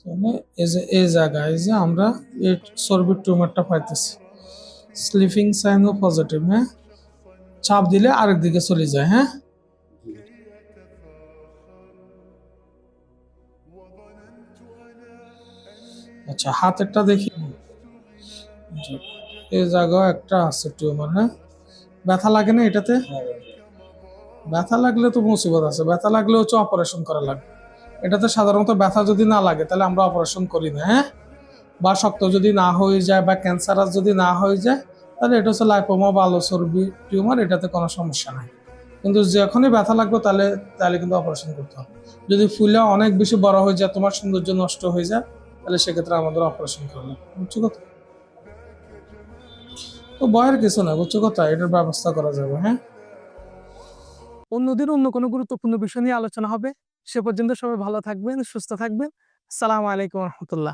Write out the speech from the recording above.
তাহলে এই যে এই জায়গায় এই যে আমরা এই চর্বির টিউমারটা পাইতেছি, স্লিপিং সাইনও পজিটিভ। হ্যাঁ, চাপ দিলে আরেক দিকে চলে যায়। হ্যাঁ, আচ্ছা হাতেরটা দেখি। জি, এই জায়গায় একটা আছে টিউমার। হ্যাঁ, ব্যথা লাগে না এটাতে? ব্যথা লাগলে তো মুসিবত আছে, ব্যথা লাগলে হচ্ছে অপারেশন করা লাগবে। এটাতে সাধারণত ব্যথা যদি না লাগে তাহলে আমরা অপারেশন করি না। হ্যাঁ, বা শক্ত যদি না হয়ে যায় বা ক্যান্সারাস যদি না হয়ে যায় তাহলে এটা হচ্ছে লাইপোমা বা আলো চর্বি টিউমার, এটাতে কোনো সমস্যা নাই। কিন্তু যখনই ব্যথা লাগবে তাহলে তাহলে কিন্তু অপারেশন করতে হবে। যদি ফুলে অনেক বেশি বড় হয়ে যায়, তোমার সৌন্দর্য নষ্ট হয়ে যায়, তাহলে সেক্ষেত্রে আমাদের অপারেশন করবে। বুঝছো কথা? তো ভয়ের কিছু না, বুঝছো কথা, এটার ব্যবস্থা করা যাবে। হ্যাঁ, অন্যদিন অন্য কোনো গুরুত্বপূর্ণ বিষয় নিয়ে আলোচনা হবে। সে পর্যন্ত সবাই ভালো থাকবেন, সুস্থ থাকবেন। আসসালামু আলাইকুম রহমতুল্লাহ।